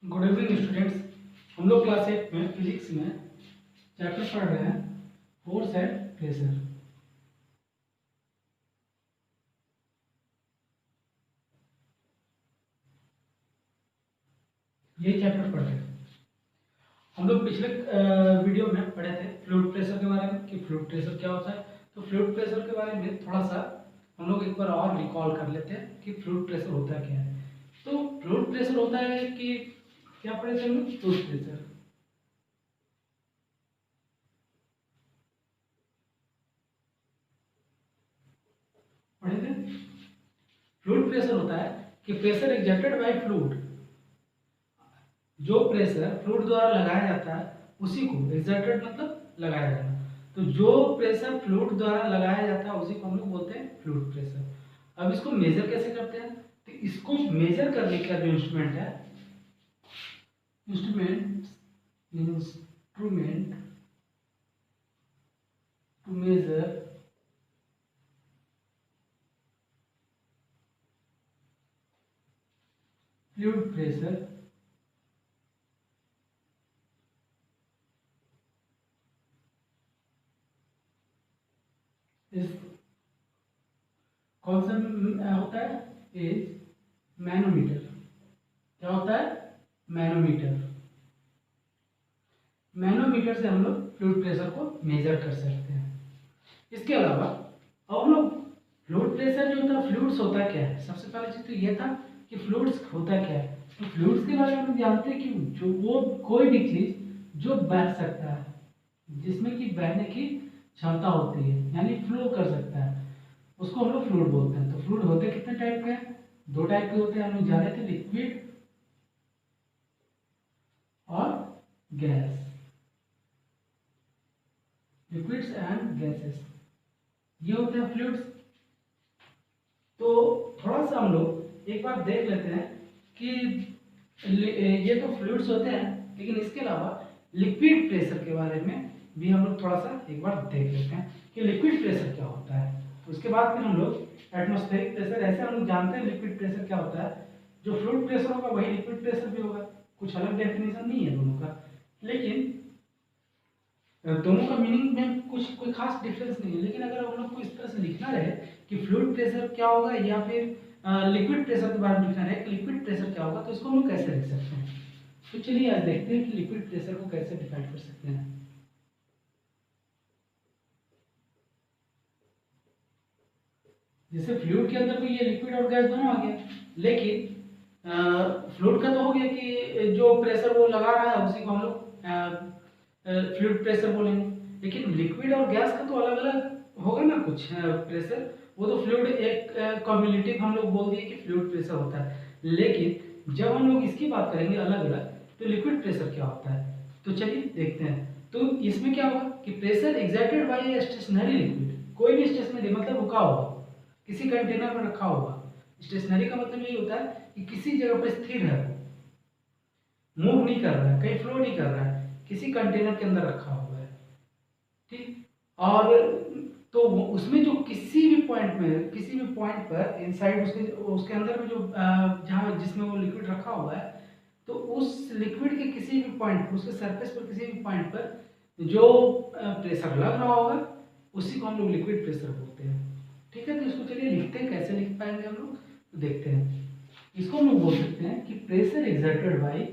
Good evening students. हम लोग class 8 में फिजिक्स में चैप्टर पढ़ रहे हैं फोर्स एंड प्रेशर। ये चैप्टर पढ़ रहे हैं। हम लोग पिछले वीडियो में पढ़े थे फ्लूइड प्रेशर के बारे में कि फ्लूइड प्रेशर क्या होता है। तो फ्लूइड प्रेशर के बारे में थोड़ा सा हम लोग एक बार और रिकॉल कर लेते हैं कि फ्लूइड प्रेशर होता क्या है। तो फ्लूइड प्रेशर होता है कि क्या पढ़े थे हम लोग? फ्लूइड प्रेशर पढ़े थे। फ्लूइड प्रेशर होता है कि प्रेशर एग्जर्टेड बाय फ्लूइड, जो प्रेशर फ्लूइड द्वारा लगाया जाता है उसी को एक्सर्टेड मतलब लगाया जाना। तो जो प्रेशर फ्लूइड द्वारा लगाया जाता है उसी को हम लोग बोलते हैं फ्लूइड प्रेशर। अब इसको मेजर कैसे करते हैं? तो इसको मेजर करने का जो इंस्ट्रूमेंट है, instrument to measure fluid pressure इस कौन सा होता है? Is manometer. क्या होता है? मैनोमीटर। मैनोमीटर से हम लोग फ्लूइड प्रेशर को मेजर कर सकते हैं। इसके अलावा अब हम लोग फ्लूइड प्रेशर जो होता है, फ्लूइड्स होता क्या है? सबसे पहले चीज तो ये था कि फ्लूइड्स होता क्या है। तो फ्लूइड्स के बारे में हम जानते हैं कि जो वो कोई भी चीज जो बह सकता है, जिसमें कि बहने की क्षमता होती है, यानी फ्लो कर सकता है, उसको हम लोग फ्लूइड बोलते हैं। तो फ्लूइड होते कितने टाइप के हैं? दो टाइप के होते हैं। हम लोग जाने थे लिक्विड और गैस, लिक्विड्स एंड गैसेस, ये होते हैं फ्लूइड्स। तो थोड़ा सा हम लोग एक बार देख लेते हैं कि ये तो फ्लूइड्स होते हैं, लेकिन इसके अलावा लिक्विड प्रेशर के बारे में भी हम लोग थोड़ा सा एक बार देख लेते हैं कि लिक्विड प्रेशर क्या होता है। तो उसके बाद फिर हम लोग एटमॉस्फेरिक प्रेशर, ऐसे हम लोग जानते हैं लिक्विड प्रेशर क्या होता है। जो फ्लूइड प्रेशर होगा वही लिक्विड प्रेशर भी होगा, कुछ अलग डेफिनेशन नहीं है दोनों का, लेकिन दोनों का मीनिंग में कुछ कोई खास डिफरेंस नहीं है। लेकिन अगर हम लोग को इस तरह से लिखना रहे कि फ्लूइड प्रेशर क्या होगा या फिर लिक्विड प्रेशर के बारे में लिखना रहे कि लिक्विड प्रेशर क्या होगा, तो इसको हम लोग कैसे लिख सकते हैं? तो चलिए आज देखते हैं कि लिक्विड प्रेशर को कैसे डिफाइन कर सकते हैं। जैसे फ्लूइड के अंदर भी ये लिक्विड और गैस दोनों आ गया, लेकिन फ्लूइड का तो हो गया कि जो प्रेशर वो लगा रहा है उसी को हम लोग फ्लूइड प्रेशर बोलेंगे। लेकिन लिक्विड और गैस का तो अलग अलग होगा ना कुछ प्रेशर। वो तो फ्लूइड एक कम्युलेटिव हम लोग बोल दिए कि फ्लूइड प्रेशर होता है, लेकिन जब हम लोग इसकी बात करेंगे अलग अलग, तो लिक्विड प्रेशर क्या होता है, तो चलिए देखते हैं। तो इसमें क्या होगा कि pressure exerted by a stationary liquid, कोई भी स्टेशनरी मतलब रुका हुआ किसी कंटेनर में रखा हुआ। स्टेशनरी का मतलब यही होता है कि किसी जगह पर स्थिर है, मूव नहीं कर रहा है, कहीं फ्लो नहीं कर रहा है, किसी कंटेनर के अंदर रखा हुआ है। ठीक। और तो उसमें जो किसी भी पॉइंट में, किसी भी पॉइंट पर इनसाइड उसके उसके अंदर में जो जहाँ जिसमें वो लिक्विड रखा हुआ है, तो उस लिक्विड के किसी भी पॉइंट पर, उसके सरफेस पर किसी भी पॉइंट पर जो प्रेशर लग रहा होगा उसी को हम लोग लिक्विड प्रेशर बोलते हैं। ठीक है, तो इसको चलिए लिखते हैं। कैसे लिख पाएंगे हम लोग, तो देखते हैं। इसको हम लोग बोल सकते हैं कि प्रेशर एक्सर्टेड बाई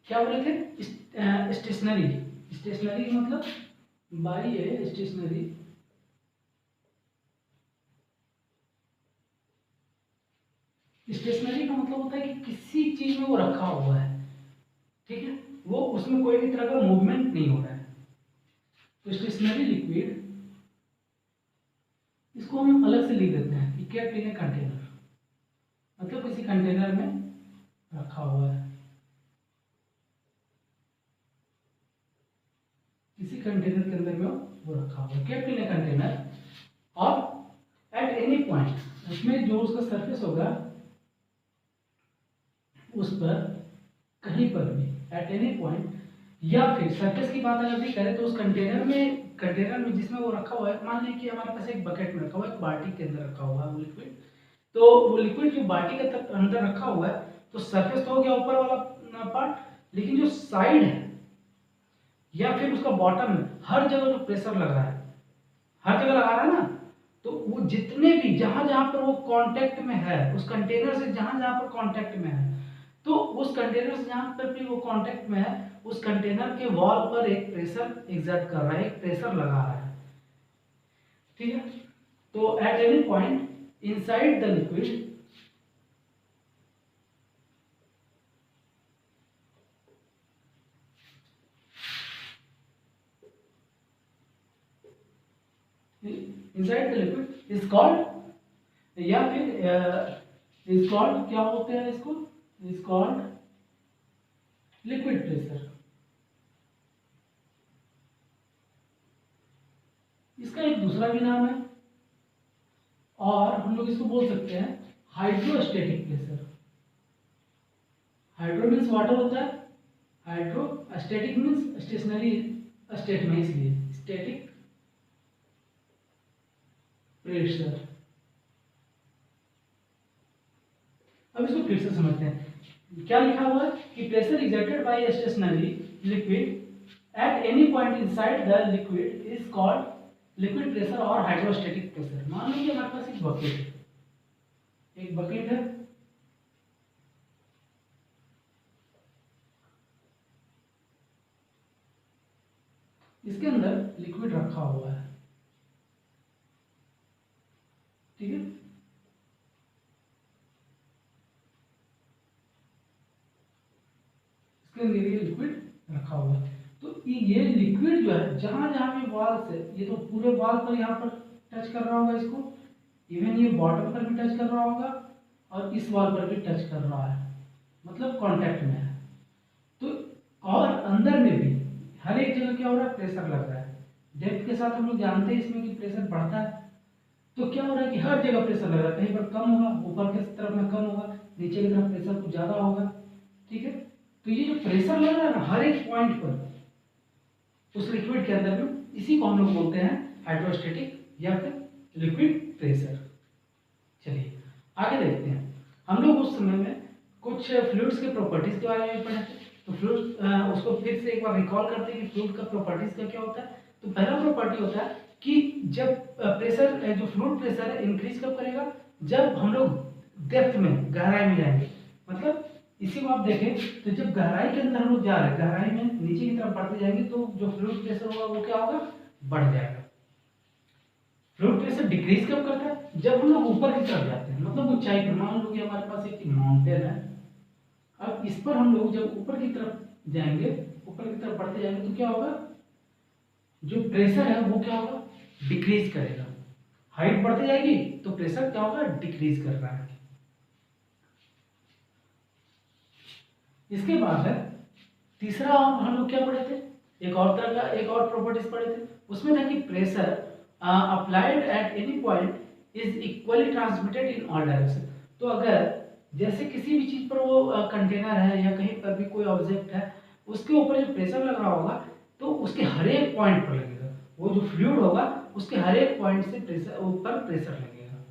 क्या बोले थे? स्टेशनरी। स्टेशनरी मतलब बाई है स्टेशनरी, स्टेशनरी का मतलब होता है कि किसी चीज में वो रखा हुआ है, ठीक है, वो उसमें कोई भी तरह का मूवमेंट नहीं हो रहा है। तो स्टेशनरी लिक्विड, इसको हम अलग से लिख देते हैं कि केप्ट इन ए कंटेनर, मतलब किसी कंटेनर में रखा हुआ है, किसी कंटेनर के अंदर में वो रखा हुआ है, केप्ट इन ए कंटेनर। और एट एनी पॉइंट उसमें जो उसका सरफेस होगा उस पर कहीं पर भी, एट एनी पॉइंट, या फिर सरफेस की बात अगर भी करें तो उस कंटेनर में कंटेनर में जिसमें वो रखा हुआ है, मान लीजिए कि हमारे पास एक बकेट में रखा हुआ है, एक बाल्टी के अंदर रखा हुआ है वो लिक्विड। तो वो लिक्विड जो बाल्टी के अंदर रखा हुआ है, तो सरफेस तो हो गया ऊपर वाला पार्ट, लेकिन जो साइड है या फिर उसका बॉटम में हर जगह जो प्रेशर लग रहा है, हर जगह लगा रहा है ना, तो वो जितने भी जहां जहां पर वो कांटेक्ट में है उस कंटेनर से, जहां जहां पर कांटेक्ट में है, तो उस कंटेनर से जहां पर भी वो कांटेक्ट में है, उस कंटेनर के वॉल पर एक प्रेशर एग्जर्ट कर रहा है, एक प्रेशर लगा रहा है। ठीक है, तो at any point inside the liquid inside the liquid is called, या फिर is called, क्या बोलते हैं इसको, is called liquid pressure। इसका एक दूसरा भी नाम है, और हम लोग इसको बोल सकते हैं hydrostatic pressure. Hydro means water होता है, hydro, static means stationery state में, इसलिए स्टैटिक प्रेशर। अब इसको फिर से समझते हैं। क्या लिखा हुआ है कि pressure exerted by a stationary liquid at any point inside the liquid is called liquid pressure और हाइड्रोस्टेटिक प्रेशर। मान लो कि हमारे पास एक बकेट है, एक बकेट है, इसके अंदर लिक्विड रखा हुआ है, ठीक है, इसके अंदर ये लिक्विड रखा हुआ है। तो ये लिक्विड जो है जहां जहां भी वॉल से, ये तो पूरे वॉल पर यहाँ पर टच कर रहा होगा इसको, इवन ये बॉटम पर भी टच कर रहा होगा और इस वॉल पर भी टच कर रहा है, मतलब कांटेक्ट में है। तो और अंदर में भी हर एक जगह क्या हो रहा है, प्रेशर लग रहा है। डेप्थ के साथ हम लोग जानते हैं इसमें कि प्रेशर बढ़ता है, तो क्या हो रहा है कि हर जगह प्रेशर लग रहा है, कहीं पर कम होगा, ऊपर की तरफ में कम होगा, नीचे की तरफ प्रेशर कुछ ज्यादा होगा। ठीक है, तो ये जो प्रेशर लग रहा है ना हर एक पॉइंट पर उस लिक्विड के अंदर में, इसी को हम लोग बोलते हैं हाइड्रोस्टेटिक या फिर लिक्विड प्रेशर। चलिए आगे देखते हैं। हम लोग उस समय में कुछ फ्लूइड्स के प्रॉपर्टीज के बारे में पढ़े थे, तो फ्लूइड उसको फिर से एक बार रिकॉल करते हैं कि फ्लूइड का प्रॉपर्टीज का क्या होता है। तो पहला प्रॉपर्टी होता है कि जब प्रेशर, जो फ्लूइड प्रेशर है, इंक्रीज कब करेगा, जब हम लोग डेप्थ में, गहराई में जाएंगे। मतलब इसी को आप देखें तो जब गहराई के अंदर हम लोग जा रहे हैं, गहराई में नीचे की तरफ बढ़ते जाएंगे, तो जो फ्लूइड प्रेशर होगा वो क्या होगा, बढ़ जाएगा। फ्लूइड प्रेशर डिक्रीज कब करता है, जब हम लोग ऊपर की तरफ जाते हैं, मतलब ऊंचाई पर। मान लो कि हमारे पास एक माउंटेन है, अब इस पर हम लोग जब ऊपर की तरफ जाएंगे, ऊपर की तरफ बढ़ते जाएंगे, तो क्या होगा, जो प्रेशर है वो क्या होगा, डिक्रीज करेगा। हाइट बढ़ती जाएगी तो प्रेशर क्या होगा, डिक्रीज कर रहा है। इसके बाद है तीसरा, हम लोग क्या पढ़े थे, एक और तरह का, एक और प्रॉपर्टीज पढ़े थे, उसमें था कि pressure applied at any point is equally transmitted in all direction. तो अगर जैसे किसी भी चीज पर वो कंटेनर है या कहीं पर भी कोई ऑब्जेक्ट है, उसके ऊपर जो प्रेशर लग रहा होगा, तो उसके हर एक पॉइंट पर लगेगा। वो जो फ्लूइड होगा उसके हर एक पॉइंट से प्रेशर, ऊपर प्रेशर लगेगा।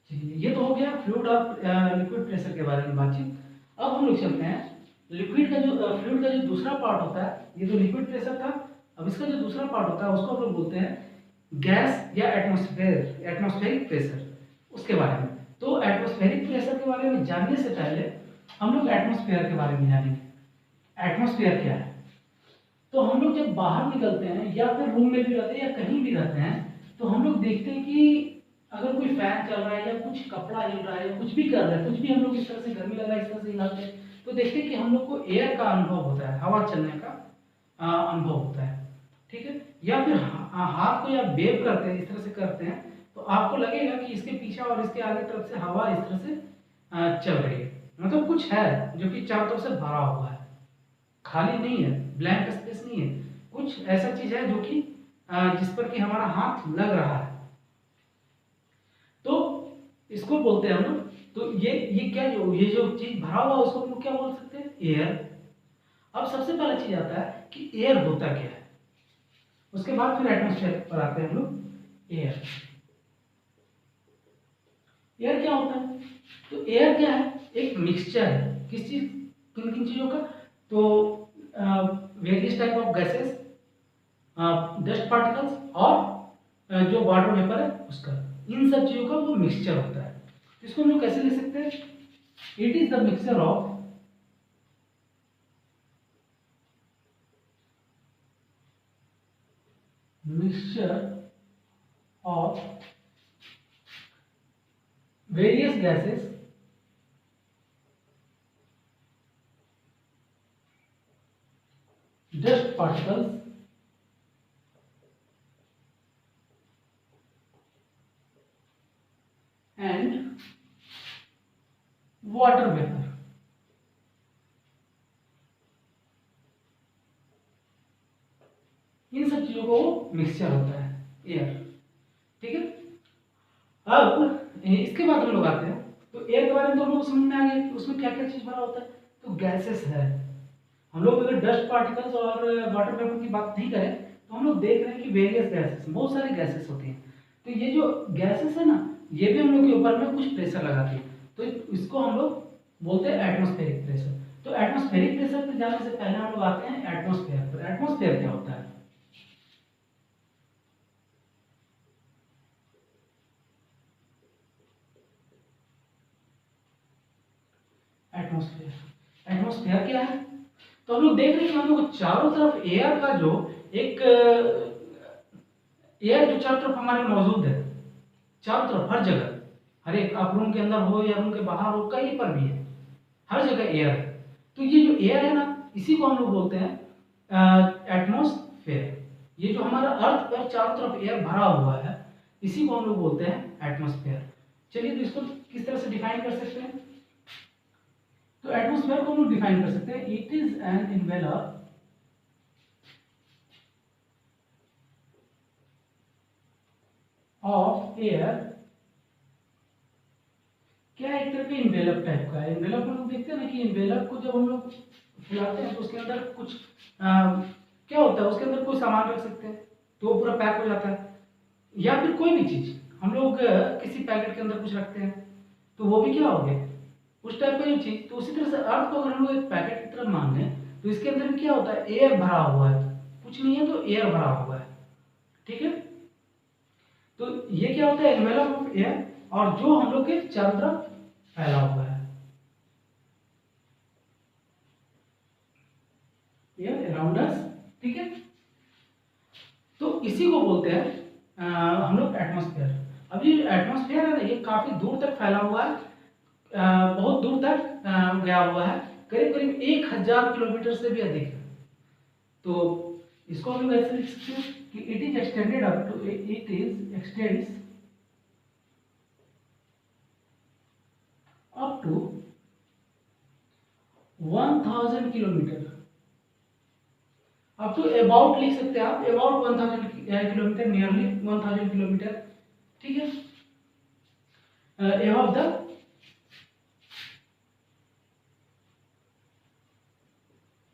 चलिए, ये तो हो गया फ्लूइड और लिक्विड प्रेशर के बारे में बातचीत। अब हम लोग चलते हैं लिक्विड का, जो फ्लूइड का जो दूसरा पार्ट होता है, ये तो लिक्विड प्रेशर था, अब इसका जो दूसरा पार्ट होता है उसको हम लोग बोलते हैं गैस या एटमॉस्फेरिक प्रेशर, उसके बारे में। तो एटमॉस्फेरिक प्रेशर के बारे में जानने से पहले हम लोग एटमॉस्फेयर के बारे में जानेंगे। एटमॉस्फेयर क्या है, तो हम लोग जब बाहर निकलते हैं या फिर रूम में भी रहते हैं या कहीं भी रहते हैं, तो हम लोग देखते हैं कि अगर कोई फैन चल रहा है या कुछ कपड़ा हिल रहा है या कुछ भी कर रहा है, कुछ भी हम लोग इस तरह से, गर्मी लग रहा है इस तरह से हिलाते हैं, तो देखते हैं कि हम लोग को एयर का अनुभव होता है, हवा चलने का अनुभव होता है। ठीक है, या फिर हाथ को या वेव करते हैं, इस तरह से करते हैं, तो आपको लगेगा कि इसके पीछे और इसके आगे तरफ से हवा इस तरह से चल रही है, मतलब कुछ है जो कि चारों तरफ से भरा हुआ है, खाली नहीं है, ब्लैंक स्पेस नहीं है, कुछ ऐसा चीज है जो कि जिस पर कि हमारा हाथ लग रहा है, तो इसको बोलते हैं हम लोग। तो ये क्या, ये जो चीज भरा हुआ है उसको हम लोग क्या बोल सकते हैं, एयर। अब सबसे पहला चीज आता है कि एयर होता क्या है। उसके बाद फिर एटमॉस्फेयर पर आते हैं हम लोग। एयर, एयर क्या होता है? तो एयर क्या है? एक मिक्सचर है, किस चीज, किन किन चीजों का? तो various type of gases, dust particles और जो वाटर वेपर है उसका, इन सब चीजों का वो मिक्सचर होता है। तो इसको हम लोग कैसे लिख सकते हैं? It is the mixture of various gases dust particles and water vapor। इन सब चीजों को मिक्सचर होता है एयर। ठीक है, अब इसके बाद हम लोग आते हैं, तो एयर के बारे में तो हम लोग समझ में आ गया कि उसमें क्या क्या चीज भरा होता है। तो गैसेस है, हम लोग अगर डस्ट पार्टिकल्स और वाटर वेपर की बात नहीं करें तो हम लोग देख रहे हैं कि वेरियस गैसेस, बहुत सारी गैसेस होती हैं। तो ये जो गैसेस है ना, ये भी हम लोग के ऊपर में कुछ प्रेशर लगाती है, तो इसको हम लोग बोलते हैं एटमॉस्फेरिक प्रेशर। तो एटमॉस्फेरिक प्रेशर पे जाने से पहले हम लोग आते हैं एटमॉस्फेयर पर। एटमॉस्फेयर क्या होता है? एटमॉस्फेयर, एटमॉस्फेयर क्या है? तो हम लोग देख रहे हैं कि हम लोग चारों तरफ एयर का जो एक एयर जो चारों तरफ हमारे मौजूद है, चारों तरफ हर जगह, हर एक, आप रूम के अंदर हो या रूम के बाहर हो, कहीं पर भी है, हर जगह एयर है। तो ये जो एयर है ना, इसी को हम लोग बोलते हैं एटमॉस्फेयर। ये जो हमारा अर्थ पर चारों तरफ एयर भरा हुआ है, इसी को हम लोग बोलते हैं एटमॉस्फेयर। चलिए, तो इसको किस तरह से डिफाइन कर सकते हैं? तो एटमॉस्फेयर को हम लोग डिफाइन कर सकते हैं, it is an envelope of air. क्या है? एक तरह के इन्वेलप टाइप का है। इन्वेलप हम लोग देखते हैं ना कि इन्वेलप को जब हम लोग फुलाते हैं तो उसके अंदर कुछ क्या होता है, उसके अंदर कोई सामान रख सकते हैं तो वो पूरा पैक हो जाता है। या फिर कोई भी चीज हम लोग किसी पैकेट के अंदर कुछ रखते हैं तो वो भी क्या हो गया, उस टाइप का जो चीज। तो उसी तरह से अर्थ को अगर हम लोग एक पैकेट की तरह मान लें तो इसके अंदर भी क्या होता है, एयर भरा हुआ है, कुछ नहीं है तो एयर भरा हुआ है। ठीक है, तो ये क्या होता है, एनवेलप ऑफ एयर, और जो हम लोग के चारों तरफ फैला हुआ है, एयर अराउंड अस। ठीक है, तो इसी को बोलते हैं हम लोग एटमॉस्फेयर। अब ये एटमॉस्फेयर है ना, ये काफी दूर तक फैला हुआ है, बहुत दूर तक गया हुआ है, करीब करीब 1000 किलोमीटर से भी अधिक है। तो इसको हम लोग ऐसे लिख सकते हैं कि it is extended up to, it is extends up to 1000 kilometre. Up to about लिख सकते हैं आप, अबाउट 1000 किलोमीटर, नियरली 1000 किलोमीटर। ठीक है, above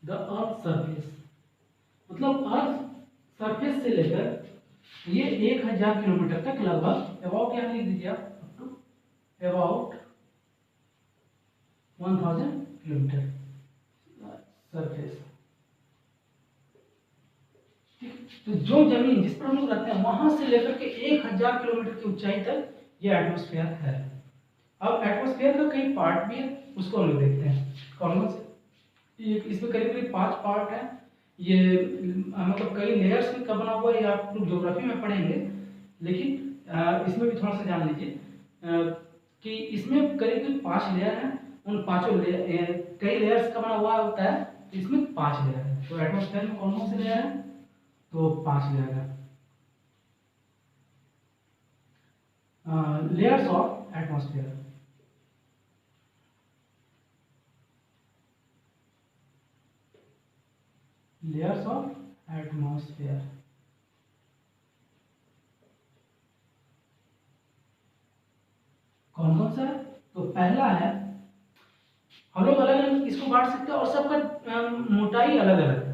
द अर्थ सरफेस, मतलब अर्थ सरफेस से लेकर ये 1000 किलोमीटर तक लगभग, अबाउट यहाँ लिख दीजिए आप, up to about 1000 kilometre surface. तो जो जमीन जिस पर हम लोग रहते हैं वहां से लेकर के 1000 किलोमीटर की ऊंचाई तक ये एटमॉस्फेयर है। अब एटमॉस्फेयर का कई पार्ट भी है, उसको हम लोग देखते हैं कौन कौन से। इसमें करीब करीब 5 पार्ट है। ये मतलब कई लेयर्स का बना हुआ है, ये आप लोग ज्योग्राफी में पढ़ेंगे, लेकिन इसमें भी थोड़ा सा जान लीजिए कि इसमें करीब करीब 5 लेयर हैं। उन पांचों लेयर, कई लेयर्स का बना हुआ होता है, तो इसमें 5 लेयर है। तो एटमॉस्फेयर में कौन कौन से लेयर है? तो 5 लेयर है। Layers of atmosphere, layers of atmosphere. कौन कौन सा है? तो पहला है, हम लोग अलग अलग इसको बांट सकते हैं और सबका मोटाई अलग अलग है।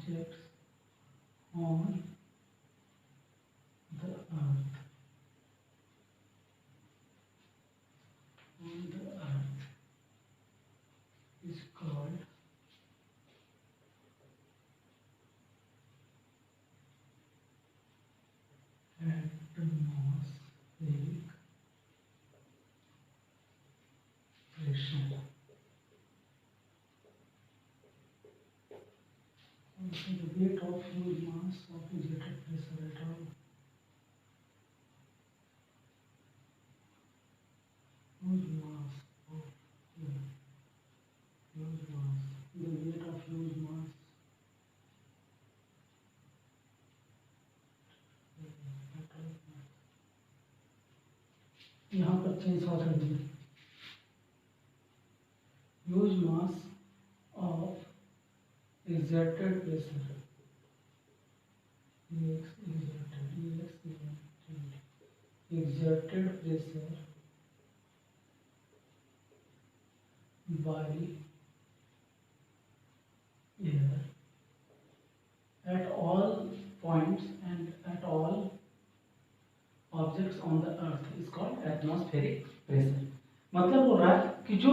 objects on the earth is called atmospheric pressure. Also, the weight of huge mass of ejected pressure at all. Huge mass of huge mass. The weight of huge mass. यहाँ पर चेंज हो रही है. Huge mass of exerted pressure. Exerted pressure by air at all points and at all objects on the earth is called atmospheric pressure. मतलब हो रहा है कि जो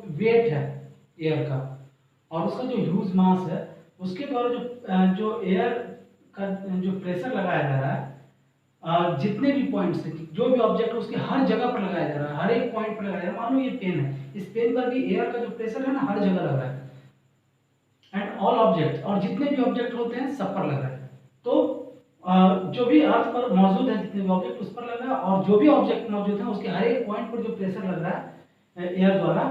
वेट है एयर का और उसका जो ह्यूज मास है उसके द्वारा जो एयर का जो प्रेशर लगाया जा रहा है जितने भी पॉइंट्स से जो भी ऑब्जेक्ट है उसके हर जगह पर लगाया जा रहा है, हर एक पॉइंट पर लगाया जा रहा है. मान लो ये पेन है, इस पेन पर भी एयर का जो प्रेशर है ना हर जगह लग रहा है एंड ऑल ऑब्जेक्ट, और जितने भी ऑब्जेक्ट होते हैं सब पर लग रहा है. तो जो भी अर्थ पर मौजूद है जितने भी ऑब्जेक्ट उस पर लग रहा है और जो भी ऑब्जेक्ट मौजूद है उसके हर एक पॉइंट पर जो प्रेशर लग रहा है एयर द्वारा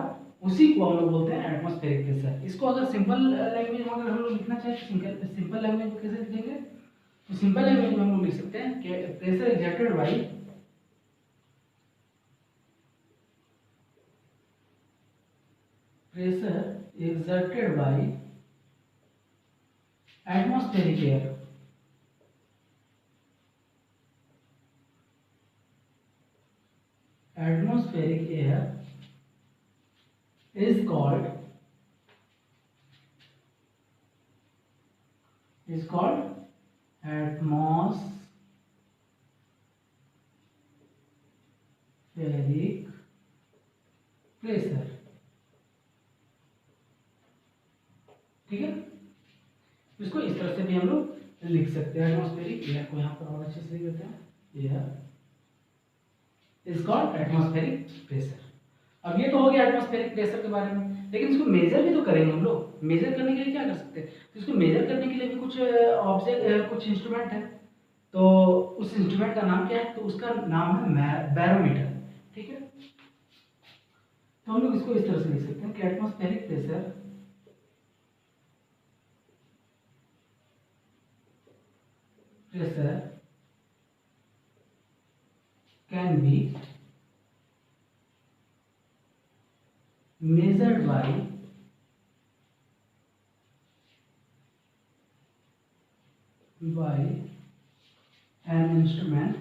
उसी को हम लोग बोलते हैं एटमॉस्फेरिक प्रेशर. इसको अगर सिंपल लैंग्वेज में अगर हम लोग लिखना चाहें तो सिंपल लैंग्वेज में कैसे लिखेंगे? तो सिंपल लैंग्वेज में हम लोग लिख सकते हैं कि pressure exerted by atmospheric air is called atmospheric pressure. ठीक है, इसको इस तरह से भी हम लोग लिख सकते हैं. एटमॉस्फेरिक एयर को यहाँ पर और अच्छे से लिख देते हैं. Air is called atmospheric pressure. अब ये तो हो गया एटमॉस्फेरिक प्रेशर के बारे में, लेकिन इसको मेजर भी तो करेंगे हम लोग. मेजर करने के लिए क्या कर सकते हैं? तो इसको मेजर करने के लिए भी कुछ ऑब्जेक्ट कुछ इंस्ट्रूमेंट है. तो उस इंस्ट्रूमेंट का नाम क्या है? तो उसका नाम है बैरोमीटर. ठीक है, तो हम लोग इसको इस तरह से लिख सकते हैं कि atmospheric pressure can be measured by an instrument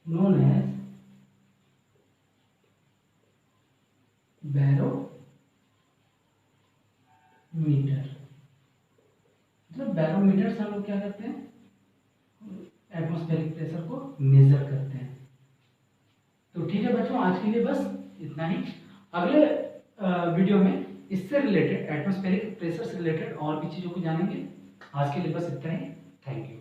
known as barometer. मतलब बैरोमीटर से हम लोग क्या करते हैं? एटमॉस्फेरिक प्रेशर को मेजर करते हैं. तो ठीक है बच्चों, आज के लिए बस इतना ही. अगले वीडियो में इससे रिलेटेड एटमॉस्फेरिक प्रेशर से रिलेटेड और भी चीज़ों को जानेंगे. आज के लिए बस इतना ही. Thank you.